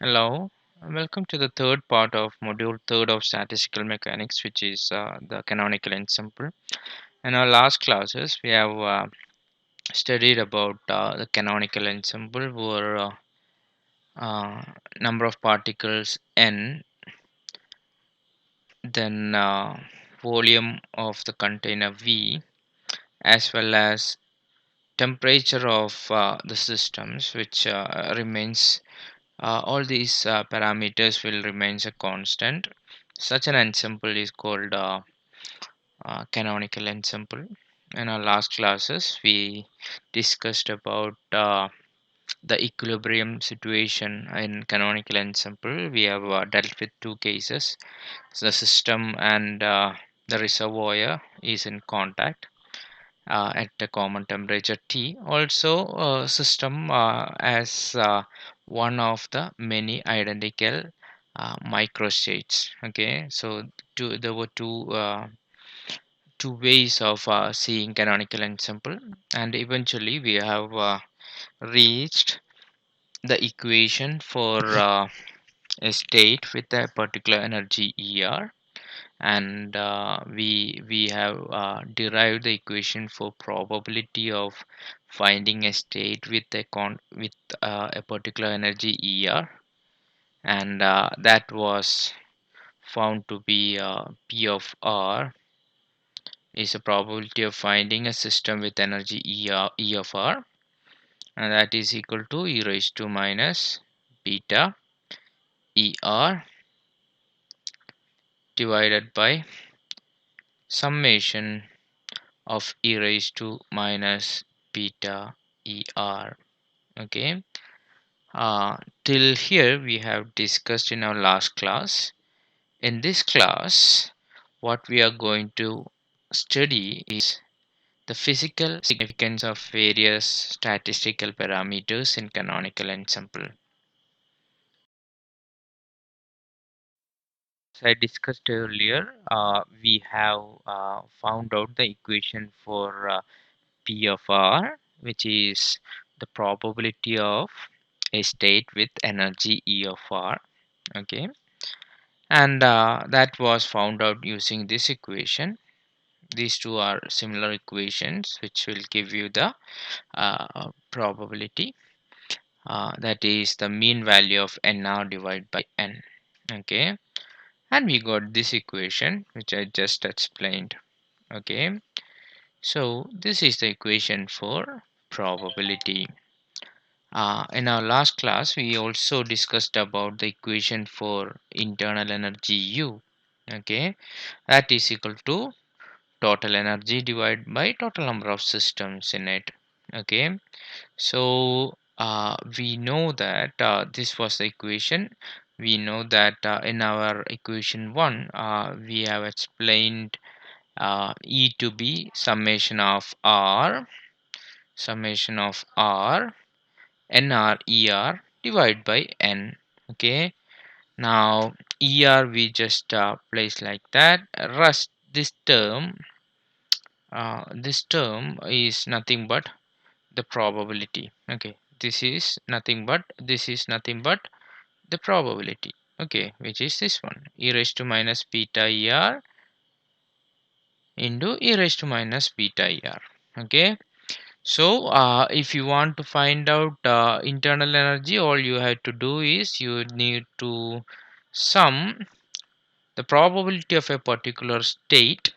Hello, welcome to the third part of module third of statistical mechanics, which is the canonical ensemble. In our last classes, we have studied about the canonical ensemble, where uh, number of particles n, then volume of the container v, as well as temperature of the systems, which remains. All these parameters will remain a constant. Such an ensemble is called canonical ensemble. In our last classes, we discussed about the equilibrium situation in canonical ensemble. We have dealt with two cases. The system and the reservoir is in contact at a common temperature T. Also, system as one of the many identical microstates. Okay, so there were two ways of seeing canonical ensemble, and eventually we have reached the equation for a state with a particular energy ER, and we have derived the equation for probability of finding a state with a particular energy ER, and that was found to be P of R is a probability of finding a system with energy E of R, and that is equal to e raised to minus beta ER divided by summation of e raised to minus beta ER. Okay, till here we have discussed in our last class. In this class, what we are going to study is the physical significance of various statistical parameters in canonical ensemble. As I discussed earlier, we have found out the equation for P of R, which is the probability of a state with energy E of R. Okay, and that was found out using this equation. These two are similar equations, which will give you the probability. That is the mean value of nr divided by n. Okay, and we got this equation which I just explained. Okay, so this is the equation for probability. In our last class we also discussed about the equation for internal energy U. Okay, that is equal to total energy divided by total number of systems in it. Okay, so we know that this was the equation. We know that in our equation 1 we have explained E to be summation of R nr er divided by n. Okay, now er we just place like that. Rest this term is nothing but the probability. Okay, this is nothing but the probability. Okay, which is this one, e raised to minus beta er into e raised to minus beta er. Okay, so if you want to find out internal energy, all you have to do is you need to sum the probability of a particular state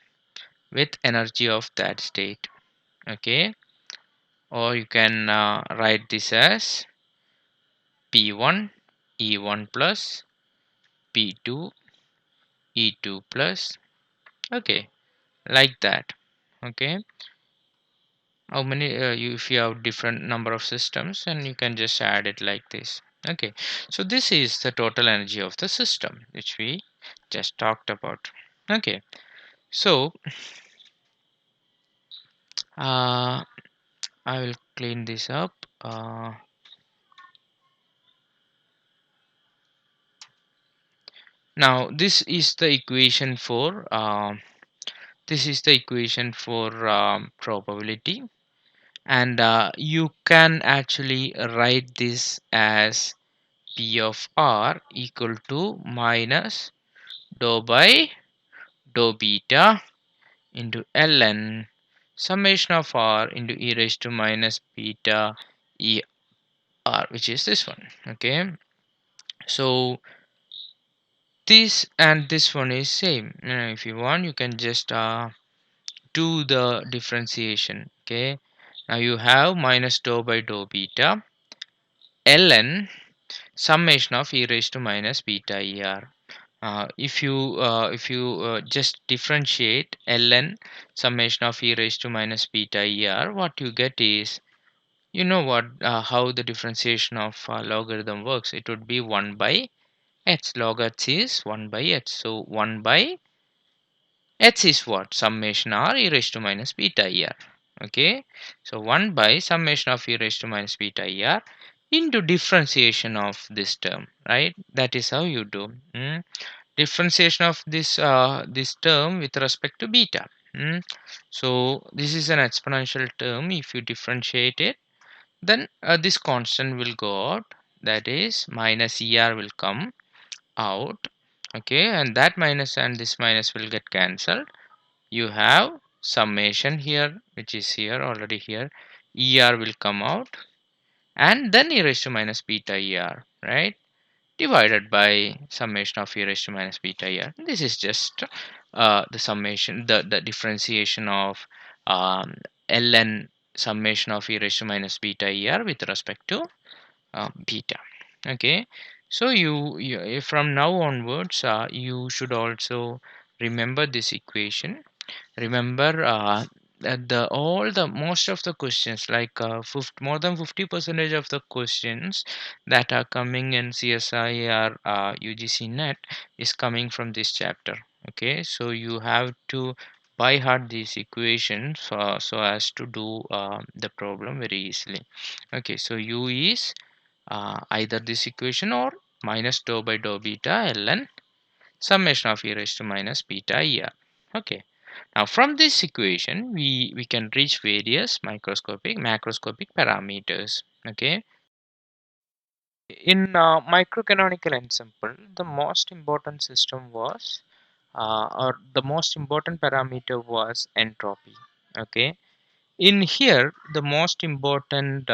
with energy of that state. Okay, or you can write this as P1 E1 plus P2 E2 plus. Okay, like that. Okay, how many if you have different number of systems, and you can just add it like this. Okay, so this is the total energy of the system which we just talked about. Okay, so I will clean this up. Now this is the equation for probability, and you can actually write this as P of R equal to minus dou by dou beta into ln summation of R into e raised to minus beta e R, which is this one. Okay, so this and this one is same. If you want, you can just do the differentiation. Okay, now you have minus dou by dou beta ln summation of e raised to minus beta er. If you just differentiate ln summation of e raised to minus beta er, what you get is, you know what, how the differentiation of logarithm works. It would be 1 by h. Log h is 1 by h. So 1 by h is what? Summation r e raised to minus beta er. Okay. So 1 by summation of e raised to minus beta er into differentiation of this term, right? That is how you do. Differentiation of this term with respect to beta. So this is an exponential term. If you differentiate it, then this constant will go out, that is minus er will come out. Okay, and that minus and this minus will get cancelled. You have summation here, which is here already here. Er will come out, and then e raised to minus beta er, right, divided by summation of e raised to minus beta er. This is just the summation, the differentiation of um, ln summation of e raised to minus beta er with respect to beta. Okay, so you from now onwards you should also remember this equation. Remember that the all the most of the questions, like more than 50% of the questions that are coming in CSI or UGC net is coming from this chapter. Okay, so you have to by heart these equations so as to do the problem very easily. Okay, so u is either this equation or minus dou by dou beta ln summation of e raised to minus beta er. Okay, now from this equation we can reach various macroscopic parameters. Okay, in microcanonical ensemble, the most important system was or the most important parameter was entropy. Okay, in here the most important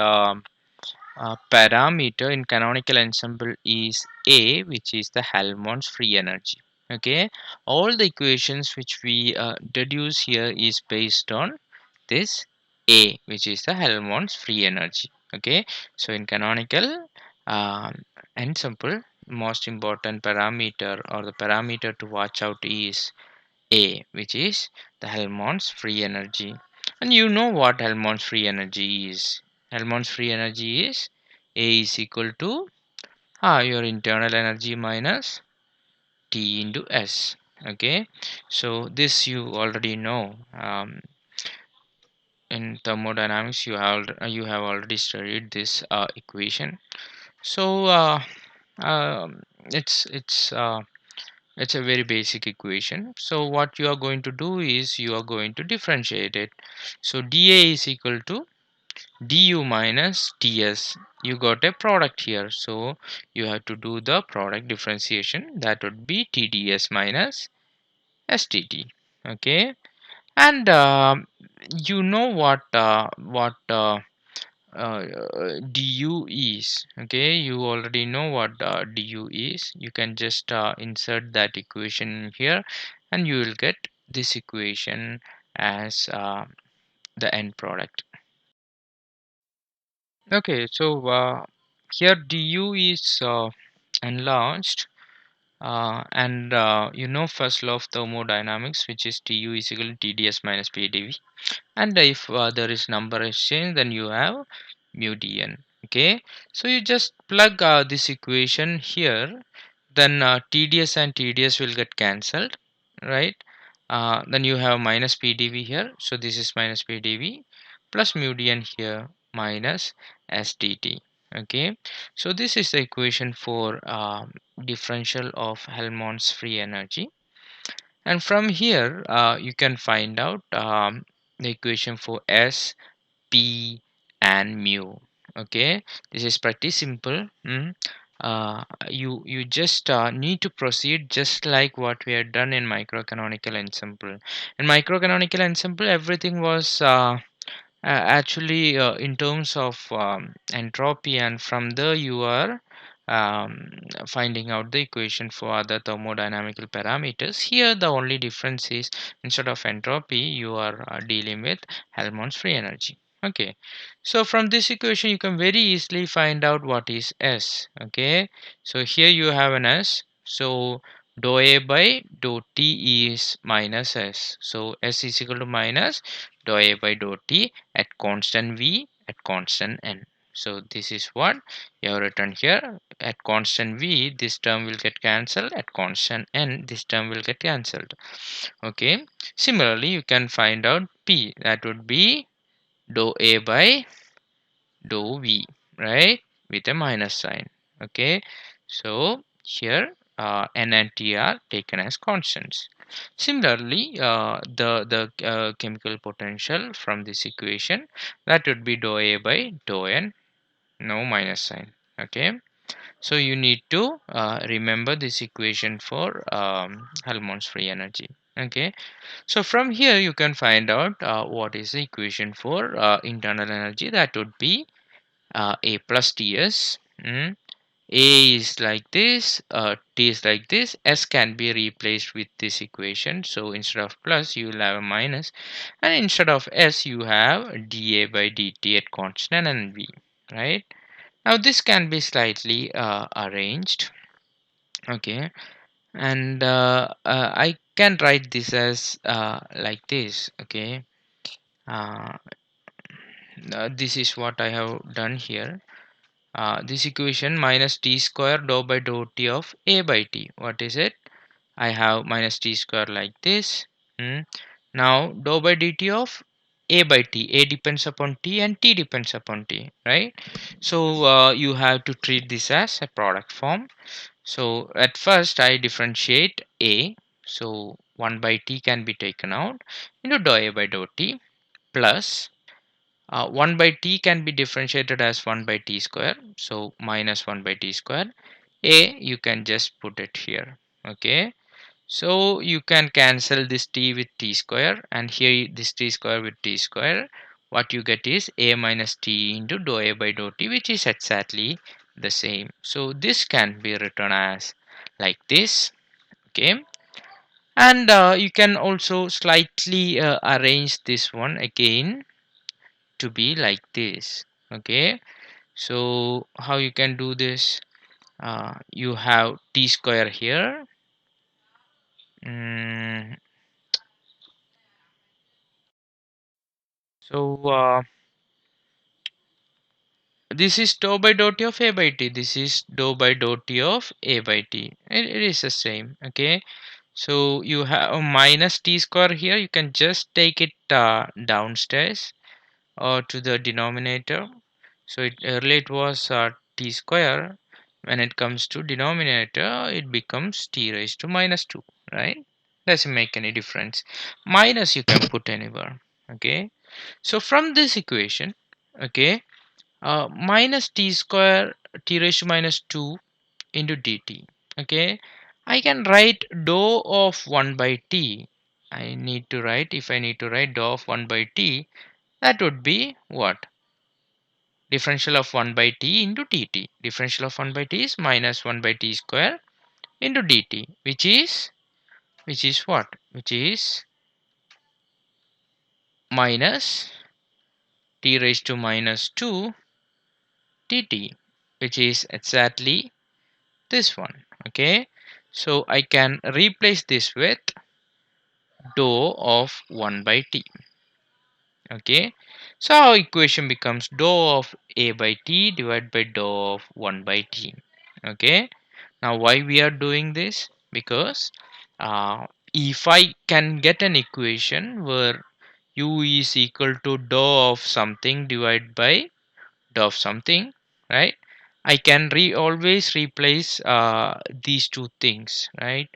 parameter in canonical ensemble is A, which is the Helmholtz free energy. Okay, all the equations which we deduce here is based on this A, which is the Helmholtz free energy. Okay, so in canonical ensemble, most important parameter or the parameter to watch out is A, which is the Helmholtz free energy. And you know what Helmholtz free energy is. Helmholtz free energy is A is equal to your internal energy minus T into S. Okay, so this you already know. In thermodynamics, you have already studied this equation. So it's a very basic equation. So what you are going to do is you are going to differentiate it. So dA is equal to du minus ds. You got a product here, so you have to do the product differentiation. That would be tds minus sdt. Okay, and you know what du is. Okay, you already know what du is. You can just insert that equation here and you will get this equation as the end product. Okay, so here du is enlarged, and you know first law of thermodynamics, which is du is equal to tds minus pdv, and if there is number exchange, then you have mu dn. Okay, so you just plug this equation here, then tds and tds will get cancelled, right? Then you have minus pdv here, so this is minus pdv plus mu dn here minus sdt. Okay, so this is the equation for differential of Helmholtz free energy, and from here you can find out the equation for s, p and mu. Okay, this is pretty simple. you just need to proceed just like what we had done in microcanonical ensemble. In microcanonical ensemble, everything was actually in terms of entropy, and from there you are um, finding out the equation for other thermodynamical parameters. Here the only difference is, instead of entropy, you are dealing with Helmholtz free energy. Okay, so from this equation you can very easily find out what is S. Okay, so here you have an S, so dou A by dou T is minus S, so S is equal to minus dou A by dou T at constant V at constant N. So this is what you have written here. At constant V, this term will get cancelled. At constant N, this term will get cancelled. Okay. Similarly, you can find out P. That would be dou A by dou V, right? With a minus sign. Okay. So here N and T are taken as constants. Similarly, the chemical potential from this equation, that would be dou A by dou N, no minus sign. Okay, so you need to remember this equation for Helmholtz free energy. Okay, so from here you can find out what is the equation for internal energy. That would be A plus Ts. A is like this, T is like this, S can be replaced with this equation. So instead of plus, you will have a minus, and instead of S, you have dA by dt at constant and V, right? Now this can be slightly arranged, okay, and I can write this as like this, okay. Uh, this is what I have done here. This equation minus t square dou by dou t of A by t. What is it? I have minus t square like this. Now dou by dt of A by t. A depends upon t and t depends upon t, right? So you have to treat this as a product form. So at first I differentiate A. So 1 by t can be taken out into dou A by dou t plus 1 by t can be differentiated as 1 by t square, so minus 1 by t square. A you can just put it here. Okay, so you can cancel this t with t square, and here this t square with t square. What you get is A minus t into dou A by dou t, which is exactly the same. So this can be written as like this. Okay, and you can also slightly arrange this one again to be like this. Okay, so how you can do this? You have t square here. Mm, so this is dou by dou t of A by t. This is dou by dou t of A by t. It is the same. Okay, so you have a minus t square here. You can just take it downstairs or to the denominator. So earlier it was t square. When it comes to denominator, it becomes t raised to minus 2, right? Doesn't make any difference. Minus you can put anywhere. Okay. So from this equation, okay, minus t square t raised to minus 2 into dt. Okay, I can write dou of 1 by t. I need to write, if I need to write dou of 1 by t, that would be what? Differential of 1 by t into dt. Differential of 1 by t is minus 1 by t square into dt, which is what? Which is minus t raised to minus 2 dt, which is exactly this one. Okay, so I can replace this with dou of 1 by t. Okay, so our equation becomes dou of A by t divided by dou of 1 by t. Okay, now why we are doing this? Because if I can get an equation where u is equal to dou of something divided by dou of something, right? I can always replace these two things, right?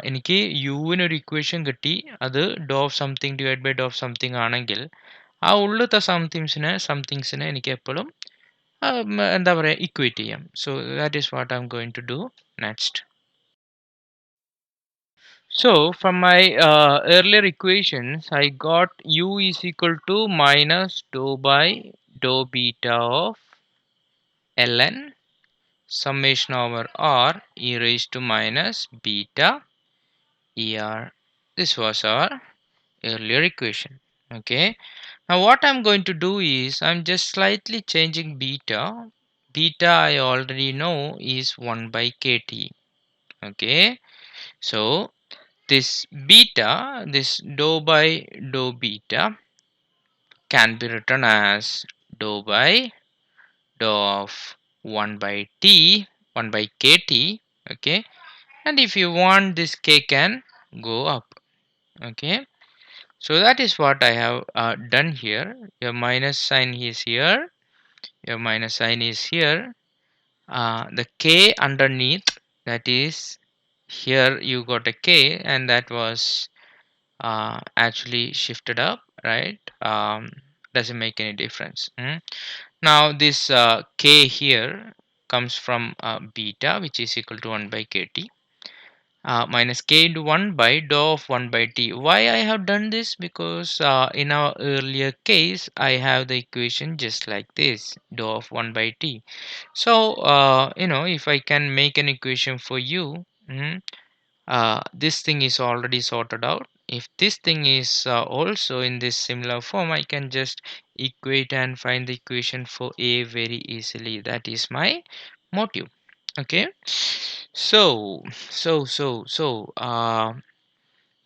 എനിക്ക് യുവിനൊരു equation കിട്ടി, അത് ഡോ of something divide by ഡോ of something ആണെങ്കിൽ ആ ഉള്ളത്തെ സംതിങ്സിനെ എനിക്ക് എപ്പോഴും എന്താ പറയുക equate ചെയ്യാം. So that is what I'm going to do next. So from my earlier equations, I got u is equal to minus dou by dou beta of ln summation over r e raised to minus beta er. This was our earlier equation. Okay. Now what I'm going to do is I'm just slightly changing beta. Beta I already know is 1 by kt. Okay. So this beta, this dou by dou beta can be written as dou by dou of 1 by t, 1 by kt. Okay. And if you want, this k can go up. Okay. So that is what I have done here. Your minus sign is here. Your minus sign is here. The k underneath, that is here you got a k, and that was actually shifted up, right? Doesn't make any difference. Now this k here comes from beta, which is equal to 1 by kt. Minus k into 1 by dou of 1 by t. Why I have done this? Because in our earlier case I have the equation just like this, dou of 1 by t. So if I can make an equation for you, this thing is already sorted out. If this thing is also in this similar form, I can just equate and find the equation for a very easily. That is my motive. Okay. So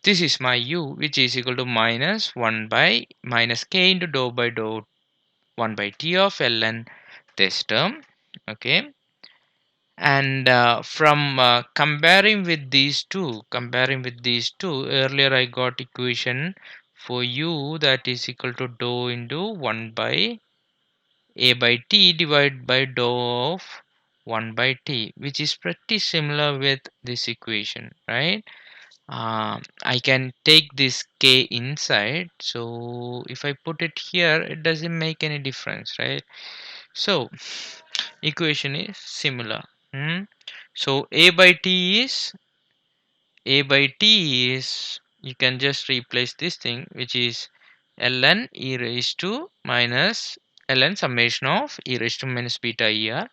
this is my u, which is equal to minus 1 by minus k into dou by dou 1 by t of ln this term. Okay. And from comparing with these two, earlier I got equation for u that is equal to dou into 1 by a by t divided by dou of 1 by t, which is pretty similar with this equation, right? I can take this k inside, so if I put it here, it doesn't make any difference, right? So equation is similar. So a by t is, you can just replace this thing, which is ln e raised to minus ln summation of e raised to minus beta er,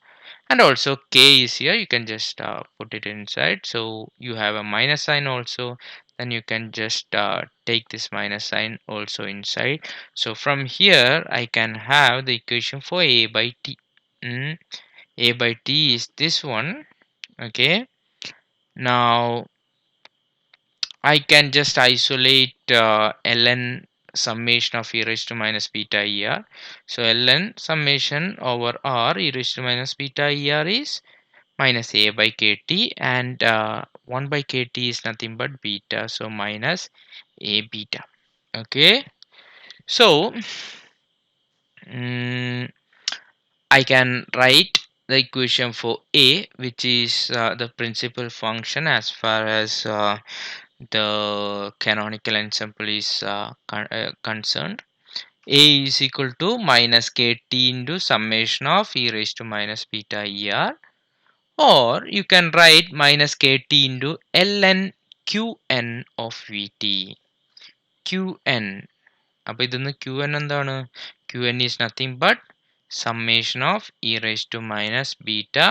and also k is here, you can just put it inside, so you have a minus sign also, then you can just take this minus sign also inside. So from here I can have the equation for a by t. A by t is this one. Okay. Now I can just isolate ln summation of e raised to minus beta er. So ln summation over r e raised to minus beta er is minus a by kt, and 1 by kt is nothing but beta, so minus a beta. Okay. So I can write the equation for a, which is the principal function as far as the canonical ensemble is concerned. A is equal to minus kt into summation of e raised to minus beta er, or you can write minus kt into ln qn of vt. qn, അപ്പോൾ ഇതിന്ന് qn എന്താണ്? qn is nothing but summation of e raised to minus beta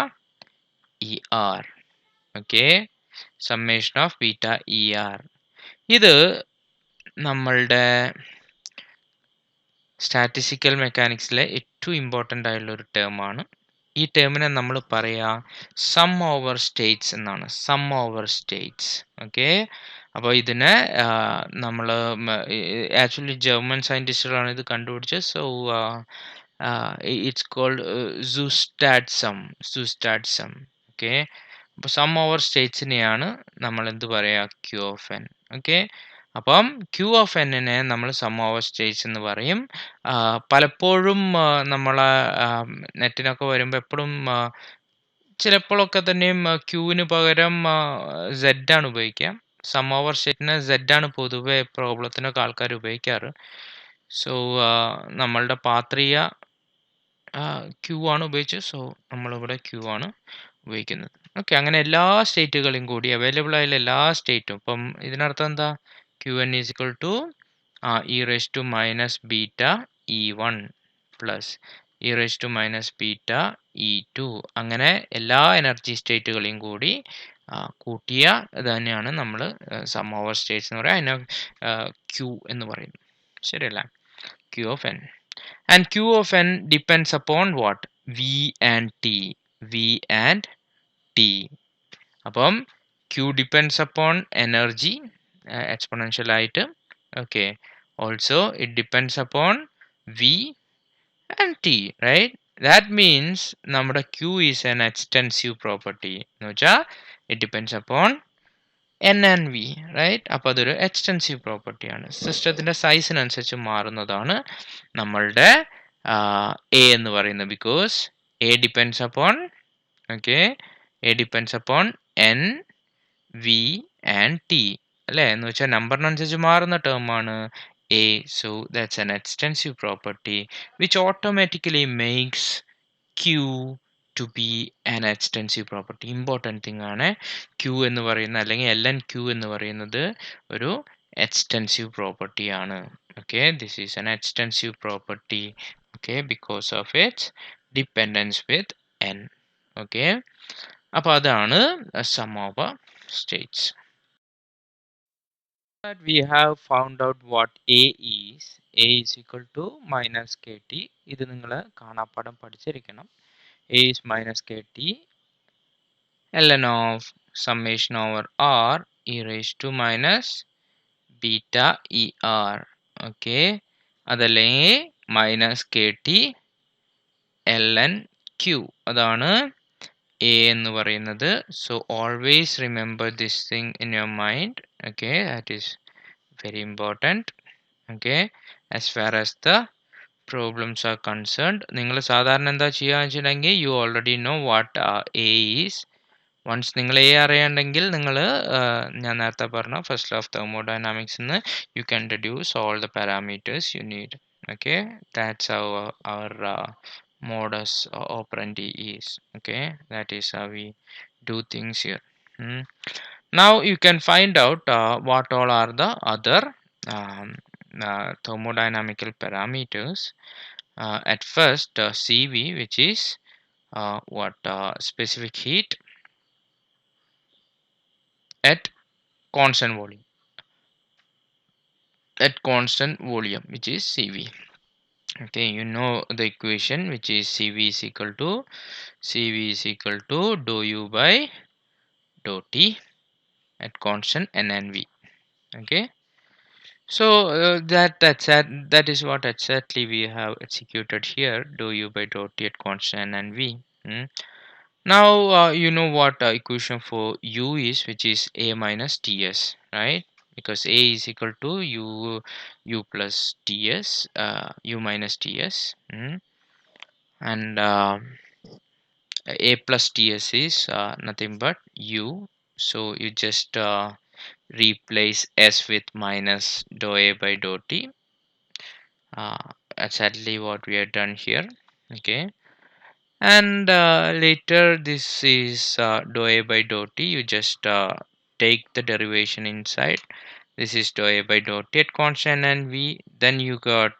er. Okay, summation of beta er. ഇത് നമ്മളുടെ statistical മെക്കാനിക്സിലെ ഏറ്റവും important ആയിട്ടുള്ള ഒരു ടേമാണ്. ഈ ടേമിനെ നമ്മൾ പറയുക സം ഓവർ സ്റ്റേറ്റ്സ് എന്നാണ്. Sum over states. ഓക്കെ. അപ്പോൾ ഇതിനെ നമ്മൾ ആക്ച്വലി ജർമ്മൻ സയൻറ്റിസ്റ്റുകളാണ് ഇത് കണ്ടുപിടിച്ചത്. സോ ഇറ്റ്സ് കോൾഡ് സൂസ്റ്റാഡ് സം. ഓക്കെ. അപ്പോൾ സം ഓവർ സ്റ്റേറ്റ്സിനെയാണ് നമ്മൾ എന്ത് പറയുക, ക്യൂ ഓഫ് എൻ. ഓക്കെ. അപ്പം ക്യൂ ഓഫ് എന്നിനെ നമ്മൾ സം ഓവർ സ്റ്റേറ്റ്സ് എന്ന് പറയും. പലപ്പോഴും നമ്മളെ നെറ്റിനൊക്കെ വരുമ്പോൾ എപ്പോഴും ചിലപ്പോഴൊക്കെ തന്നെയും ക്യൂവിന് പകരം സെഡ് ആണ് ഉപയോഗിക്കുക. സം ഓവർ സ്റ്റേറ്റിന് സെഡ് ആണ് പൊതുവെ പ്രോബ്ലത്തിനൊക്കെ ആൾക്കാർ ഉപയോഗിക്കാറ്. സോ നമ്മളുടെ പാത്രീയ ക്യൂ ആണ് ഉപയോഗിച്ചത്. സോ നമ്മളിവിടെ ക്യൂ ആണ് ഉപയോഗിക്കുന്നത്. ഓക്കെ, അങ്ങനെ എല്ലാ സ്റ്റേറ്റുകളും കൂടി അവൈലബിൾ ആയുള്ള എല്ലാ സ്റ്റേറ്റും ഇപ്പം ഇതിനർത്ഥം എന്താ? Q N is equal to E raise to minus beta E one plus E raise to minus beta E two, അങ്ങനെ എല്ലാ എനർജി സ്റ്റേറ്റുകളെയും കൂടി കൂട്ടിയ ഇത് തന്നെയാണ് നമ്മൾ സം ഓവർ സ്റ്റേറ്റ്സ് എന്ന് പറയുക. അതിനെ ക്യൂ എന്ന് പറയുന്നു. ശരിയല്ലേ? Q of n. And Q of n depends upon what? V and T. V and T. അപ്പം Q depends upon energy, exponential ആയിട്ട്. Okay. Also, it depends upon V and T, right? That means നമ്മുടെ Q is an extensive property. എന്ന് വെച്ചാൽ it depends upon N and V, right? അപ്പോൾ അതൊരു extensive പ്രോപ്പർട്ടിയാണ്. സിസ്റ്റത്തിൻ്റെ സൈസിനനുസരിച്ച് മാറുന്നതാണ് നമ്മളുടെ എ എന്ന് പറയുന്നത്. Because A depends upon, okay, A depends upon N, V and T, അല്ലേ? എന്ന് വെച്ചാൽ നമ്പറിനനുസരിച്ച് മാറുന്ന ടേമാണ് A. So that's an extensive property which automatically makes Q to be an extensive property. Important thing ആണ് Q എന്ന് പറയുന്ന, അല്ലെങ്കിൽ ln Q എന്ന് പറയുന്നത് ഒരു extensive property ആണ്. Okay, this is an extensive property, okay, because of its dependence with n. Okay, അപ്പോൾ അതാണ് sum over states. That we have found out what A is. A is equal to minus KT. ഇത് നിങ്ങൾ കാണാപ്പാഠം പഠിച്ചിരിക്കണം. A is minus KT ln of summation over R e raised to minus beta ER. Okay, അതല്ലെങ്കിൽ minus KT ln Q, അതാണ് A എന്ന് പറയുന്നത്. So always remember this thing in your mind. Okay, that is very important. Okay, as far as the problems are concerned, നിങ്ങൾ സാധാരണ എന്താ ചെയ്യുക വെച്ചിട്ടുണ്ടെങ്കിൽ you already know what A is. Once നിങ്ങൾ A അറിയണമെങ്കിൽ നിങ്ങൾ ഞാൻ നേരത്തെ പറഞ്ഞ ഫസ്റ്റ് ലോ ഓഫ് തെർമോഡൈനാമിക്സ് നിന്ന് you can reduce all the parameters you need. Okay, that's our modus operandi is. Okay, that is how we do things here. Now you can find out what all are the other thermodynamical parameters. At first CV, which is specific heat at constant volume, which is CV. Okay, you know the equation, which is CV is equal to dou U by dou T at constant n and V. Okay, so that is what exactly we have executed here, dou U by dou T at constant n and V. Now you know what equation for U is, which is A minus TS, right? Because A is equal to U plus TS, U minus TS, and A plus TS is nothing but U. So you just replace S with minus dou A by dou T. Exactly what we have done here. Okay, and later this is dou A by dou T. You just take the derivation inside. This is dou A by dou T at constant and V. Then you got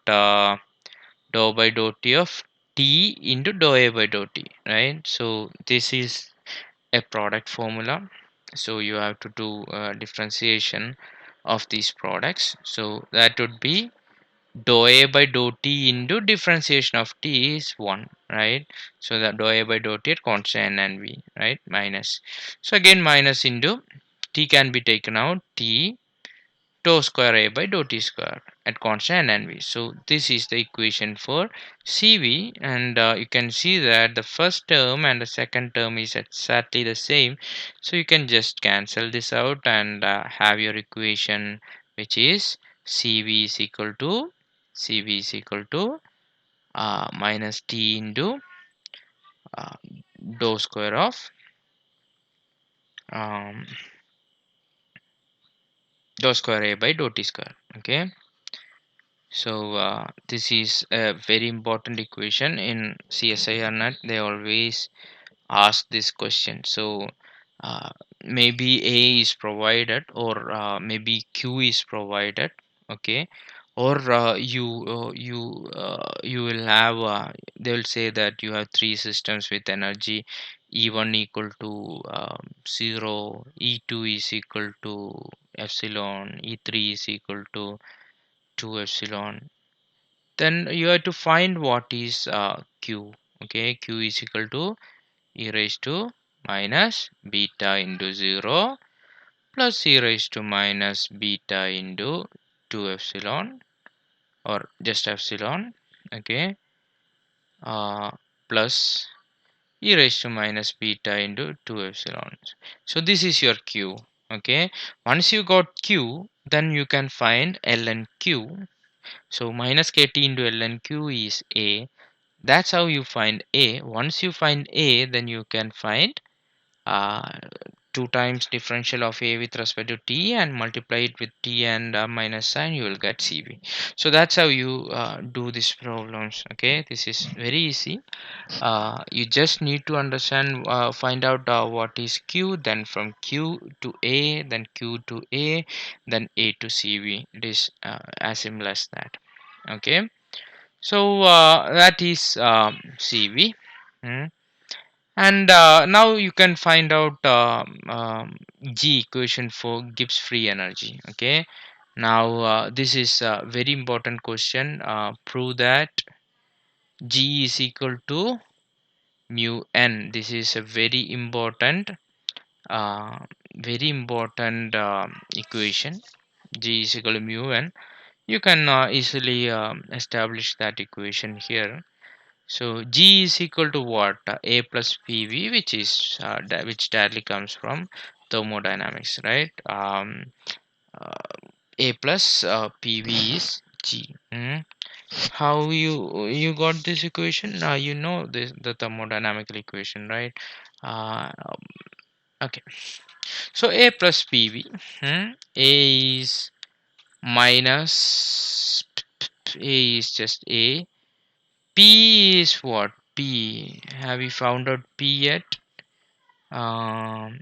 dou by dou T of T into dou A by dou T, right? So this is a product formula. So you have to do differentiation of these products. So that would be dou A by dou T into differentiation of T is 1, right? So that dou A by dou T at constant n and V, right? Minus. So again minus into T can be taken out, T dou square A by dou T square at constant n and V. So this is the equation for CV, and you can see that the first term and the second term is exactly the same. So you can just cancel this out and have your equation, which is CV is equal to minus T into uh, dou square of um, dou square A by dou T square. Okay, So this is a very important equation in CSIR net. They always ask this question. So uh, maybe A is provided, or maybe Q is provided. Okay, or you will have they will say that you have three systems with energy E1 equal to 0, E2 is equal to epsilon, E3 is equal to 2 epsilon. Then you have to find what is Q. Okay, Q is equal to e raised to minus beta into 0 plus e raised to minus beta into 2 epsilon, or just epsilon. Okay, uh, plus e raised to minus beta into 2 epsilon. So this is your Q. Okay, once you got Q, then you can find ln Q. So minus kt into ln Q is A. That's how you find A. Once you find A, then you can find uh, 2 times differential of A with respect to t and multiply it with t and minus sign, you will get Cv. So that's how you do these problems. Okay, this is very easy. You just need to understand, find out what is Q, then from Q to A, then Q to A, then A to Cv. It is as simple as that. Okay, so that is Cv. Hmm. And now you can find out G equation for Gibbs free energy. Okay, now this is a very important question. Prove that G is equal to mu n. This is a uh, very important equation. G is equal to mu n. You can easily establish that equation here. So G is equal to what? A plus PV, which is which directly comes from thermodynamics, right? Uh, A plus PV is G. How you got this equation? You know this the thermodynamical equation, right? Uh, okay. So A plus PV. A is minus. A is just A. P is what? P. Have we found out P yet? Um,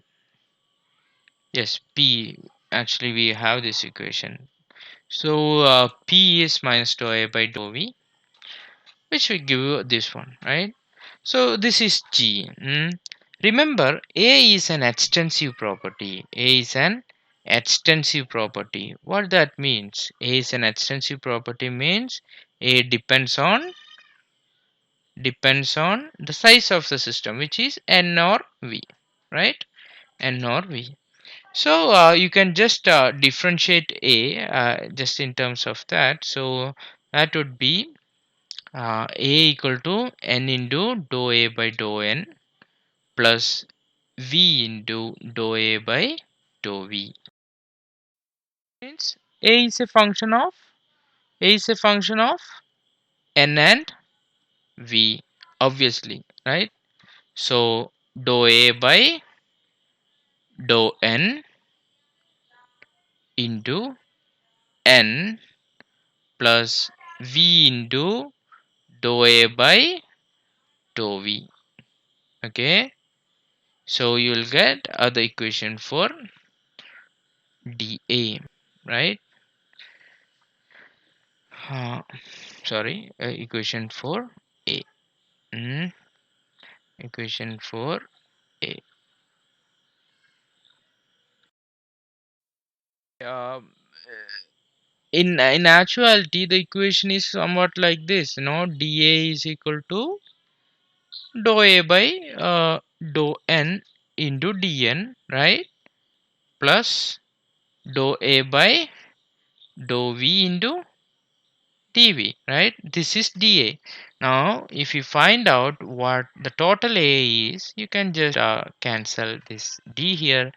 yes, P. Actually, we have this equation. So P is minus dou A by dou V, which will give you this one, right? So this is G. Remember, A is an extensive property. A is an extensive property. What that means? A is an extensive property means A depends on the size of the system, which is n or v, right? N or v. So you can just differentiate A just in terms of that. So that would be A equal to n into dou A by dou n plus v into dou A by dou v. Means A is a function of n and v, obviously, right? So dou A by dou n into n plus v into dou A by dou v. Okay, so you will get the equation for dA, right? uh, Sorry, equation for A. Equation for A. um, in actuality the equation is somewhat like this, dA is equal to dou A by dou n into dn, right? Plus dou A by dou v into dv, right? This is dA. Now if you find out what the total A is, you can just cancel this d here,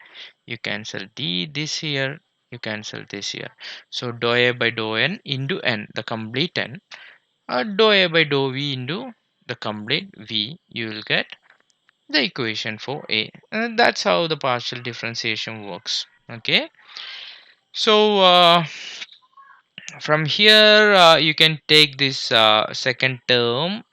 you cancel d this here, you cancel this here. So dou A by dou n into n, the complete n, dou A by dou v into the complete v, you will get the equation for A. And that's how the partial differentiation works. Okay, so From here you can take this second term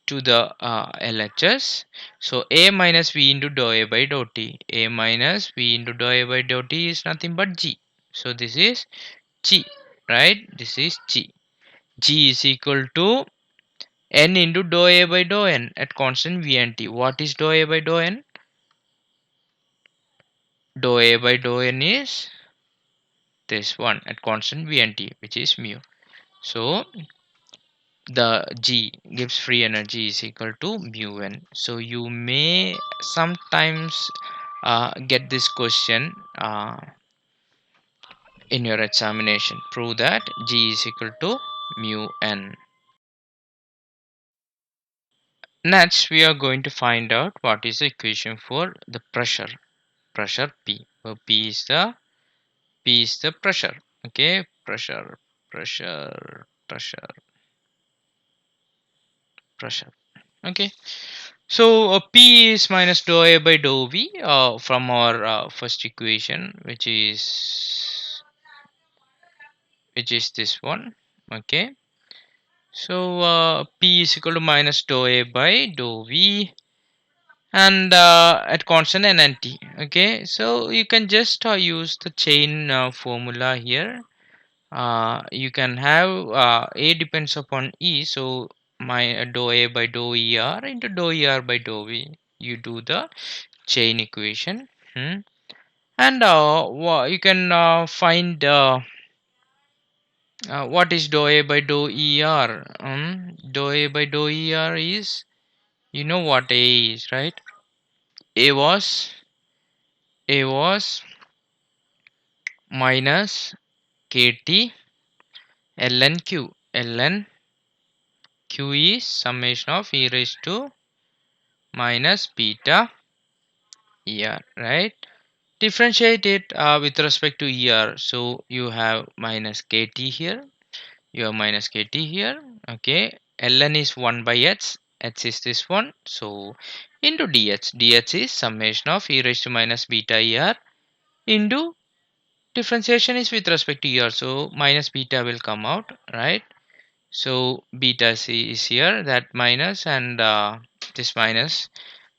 to the LHS. So A minus V into dou A by dou T. A minus V into dou A by dou T is nothing but G. So this is G, right? This is G. G is equal to N into dou A by dou N at constant V and T. What is dou A by dou N? Dou A by dou N is this one at constant V and T, which is mu. So the G gives free energy is equal to mu n. So you may sometimes get this question in your examination. Prove that G is equal to mu n. Next, we are going to find out what is the equation for the pressure P. So P is the pressure. Okay, pressure, pressure. Okay. So P is minus dou A by dou V from our first equation, which is this one. Okay. So P is equal to minus dou A by dou V, and at constant n and t. Okay. So you can just use the chain formula here. You can have A depends upon E. So my dou A by dou ER into dou ER by dou V. You do the chain equation. And you can find what is dou A by dou ER. Dou A by dou ER is, you know what A is, right? A was minus KT ln Q. Ln Q is summation of e raised to minus beta ER, right? Differentiate it with respect to ER. So you have minus KT here. You have minus KT here. Okay. Ln is 1 by h. H is this one. So into dh. Dh is summation of e raised to minus beta ER into differentiation is with respect to ER. So minus beta will come out, right? So beta c is here. That minus and this minus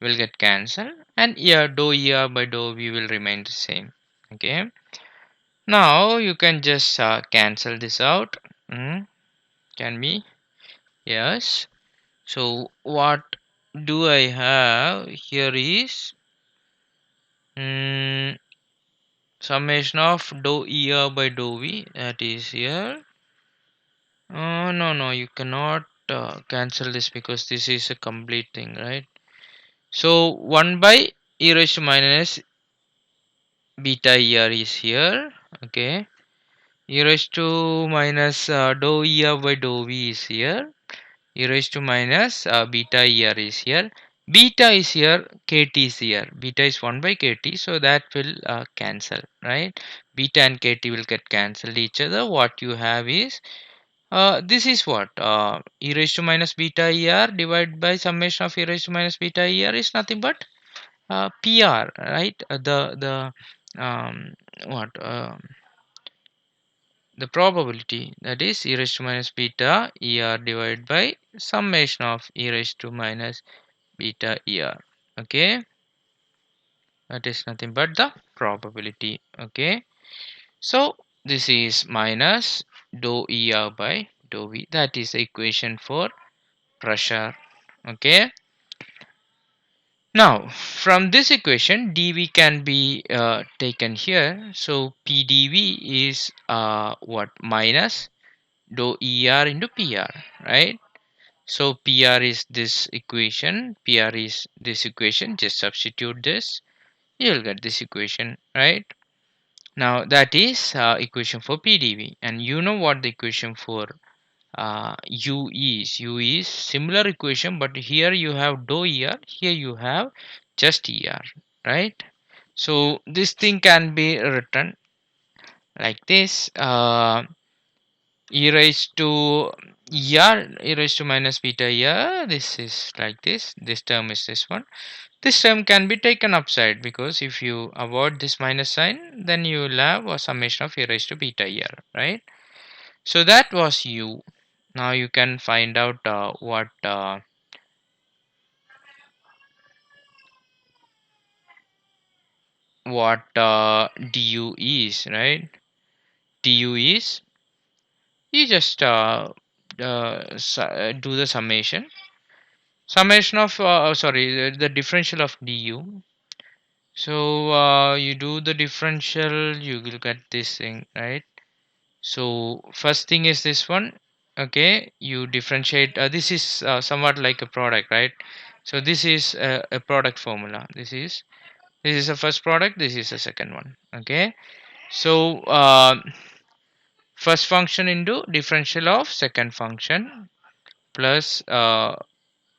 will get cancelled, and here dou ER by dou V will remain the same. Okay. Now you can just cancel this out. Can be, yes. So what do I have here is summation of dou ER by dou V, that is here. No, you cannot cancel this because this is a complete thing, right? So 1 by e raised to minus beta ER is here. Okay. E raised to minus dou ER by dou V is here. E raised to minus beta ER is here. Beta is here, KT is here. Beta is 1 by KT, so that will cancel, right? Beta and KT will get cancelled each other. What you have is this is what e raised to minus beta ER divided by summation of e raised to minus beta ER is nothing but PR, right? What the probability, that is e raised to minus beta ER divided by summation of e raised to minus beta ER. Okay, that is nothing but the probability. Okay, so this is minus dou ER by dou V. That is the equation for pressure. Okay. Now from this equation dV can be taken here. So PdV is what, minus dou ER into PR, right? So PR is this equation, PR is this equation. Just substitute this, you'll get this equation, right? Now that is equation for PdV, and you know what the equation for U is similar equation, but here you have dou ER, here you have just ER, right? So this thing can be written like this, e raised to e raised to minus beta ER. This is like this term is this one. This term can be taken upside, because if you avoid this minus sign, then you will have a summation of e raised to beta ER, right? So that was U. Now you can find out what du is, right? Du is, you just do the summation of sorry, the differential of du. So you do the differential, you will get this thing, right? So first thing is this one. Okay, you differentiate. This is somewhat like a product, right? So this is a product formula. This is the first product. This is the second one. Okay. So first function into differential of second function plus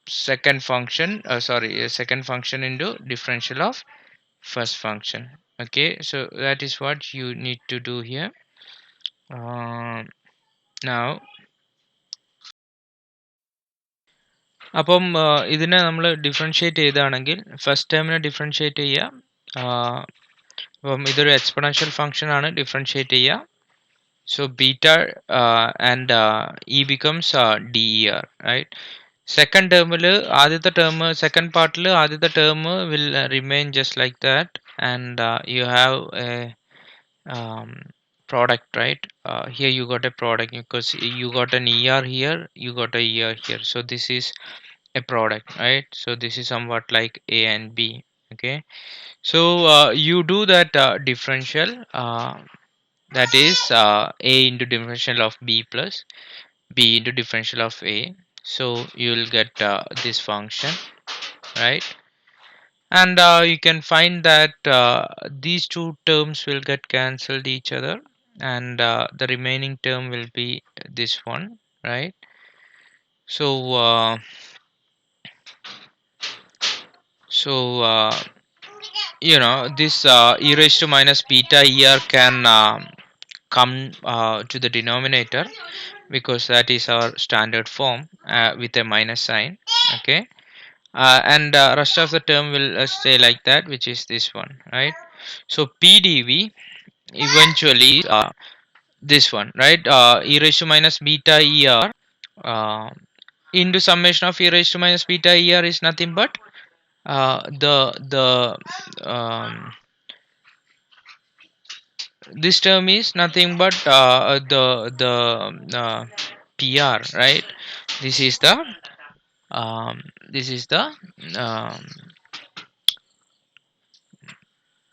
second function. Sorry, second function into differential of first function. Okay. So that is what you need to do here. Now അപ്പം ഇതിനെ നമ്മൾ differentiate ചെയ്താണെങ്കിൽ first ടേമിനെ differentiate ചെയ്യുക. അപ്പം ഇതൊരു exponential function ആണ്, differentiate ചെയ്യുക. So beta and E becomes D E R, right? Second ടേമിൽ ആദ്യത്തെ ടേം, സെക്കൻഡ് പാർട്ടിൽ ആദ്യത്തെ term will remain just like that and you have a product, right? Here you got a product because you got an ER here, you got a ER here, so this is a product, right? So this is somewhat like A and B. Okay, so you do that differential, that is A into differential of B plus B into differential of A. So you will get this function, right? And you can find that these two terms will get cancelled each other, and the remaining term will be this one, right? So so this e raised to minus beta er can come to the denominator because that is our standard form with a minus sign. Okay, and rest of the term will stay like that, which is this one, right? So pdv eventually this one, right? E raised to minus beta er uh, into summation of e raised to minus beta er is nothing but the this term is nothing but the PR, right? This is the this is the um,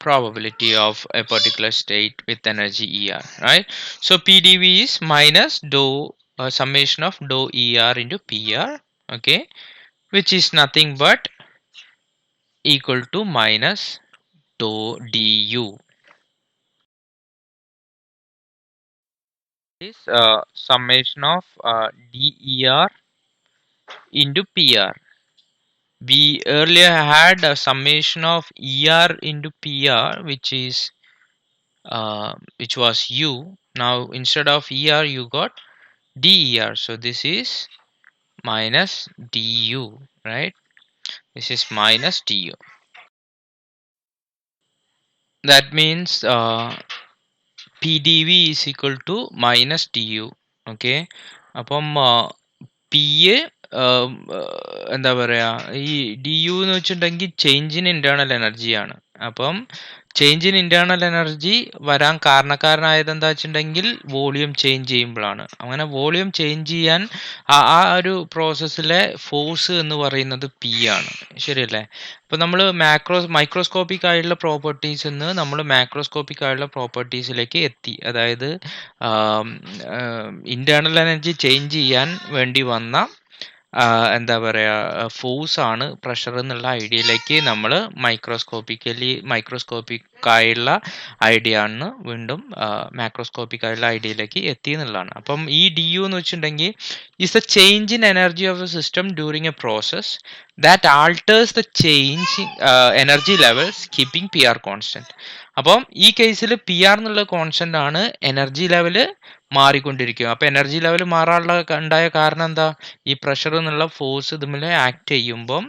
probability of a particular state with energy ER, right? So PDV is minus dou summation of dou ER into PR, okay, which is nothing but equal to minus dou du. Is summation of DER into PR. We earlier had a summation of ER into PR, which was U. Now instead of ER, you got DER. So this is minus DU, right? This is minus DU. That means PDV is equal to minus DU. Okay. അപ്പം P A എന്താ പറയുക, ഈ D U എന്ന് വെച്ചിട്ടുണ്ടെങ്കിൽ change in internal എനർജിയാണ്. അപ്പം change in internal energy വരാൻ കാരണക്കാരനായത് എന്താ വെച്ചിട്ടുണ്ടെങ്കിൽ വോളിയം ചേഞ്ച് ചെയ്യുമ്പോഴാണ്. അങ്ങനെ വോളിയം ചേഞ്ച് ചെയ്യാൻ ആ ഒരു പ്രോസസ്സിലെ ഫോഴ്സ് എന്ന് പറയുന്നത് പി ആണ്, ശരിയല്ലേ? അപ്പോൾ നമ്മൾ മൈക്രോസ്കോപ്പിക് ആയിട്ടുള്ള പ്രോപ്പർട്ടീസ് നിന്ന് നമ്മൾ മാക്രോസ്കോപ്പിക് ആയിട്ടുള്ള പ്രോപ്പർട്ടീസിലേക്ക് എത്തി. അതായത് ഇന്റേണൽ എനർജി ചേഞ്ച് ചെയ്യാൻ വേണ്ടി വന്ന എന്താ പറയുക, ഫോഴ്സ് ആണ് പ്രഷർ എന്നുള്ള ഐഡിയയിലേക്ക് നമ്മൾ മൈക്രോസ്കോപ്പിക് ആയുള്ള ഐഡിയ ആണ് വീണ്ടും മാക്രോസ്കോപ്പിക് ആയുള്ള ഐഡിയയിലേക്ക് എത്തി എന്നുള്ളതാണ്. അപ്പം ഈ ഡി യു എന്ന് വെച്ചിട്ടുണ്ടെങ്കിൽ is the change in energy of the system during a process that alters the change energy levels keeping PR constant. അപ്പം ഈ കേസിൽ പി ആർ എന്നുള്ള കോൺസ്റ്റന്റ് ആണ്, എനർജി ലെവല് മാറിക്കൊണ്ടിരിക്കുക. അപ്പൊ എനർജി ലെവൽ മാറാനുള്ള ഉണ്ടായ കാരണം എന്താ? ഈ പ്രഷർ എന്നുള്ള ഫോഴ്സ് ഇതുമേൽ ആക്ട് ചെയ്യുമ്പം